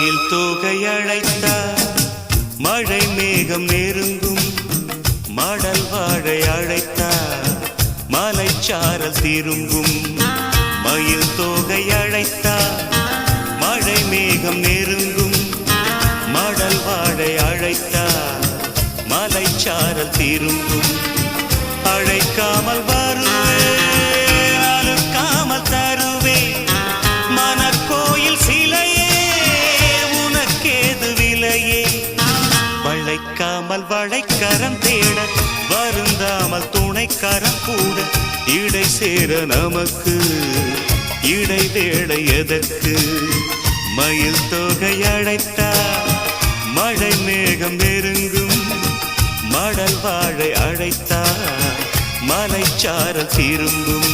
மயில் தோகை அழைத்தார் மழை மேகம் நெருங்கும் மடல் வாழை அழைத்தார் மலைச்சாரல் திரும்பும் மயில் தோகை அழைத்தார் மழை மேகம் நெருங்கும் மடல் வாழை அழைத்தார் மலைச்சாரல் திரும்பும் அழைக்காமல் வருவே அழுக்காமல் தருவே மனக்கோயில் சிலையே உனக்கேது விலையே வளைக்காமல் வளைக்கரம் தேட வருந்தாமல் துணைக்கரம் கூட இடை சேர நமக்கு இடை வேளை எதற்கு மயில் தோகை அழைத்தார் மழை மேகம் நெருங்கும் மடல் வாழை அழைத்தார் மலைச்சாரல் திரும்பும்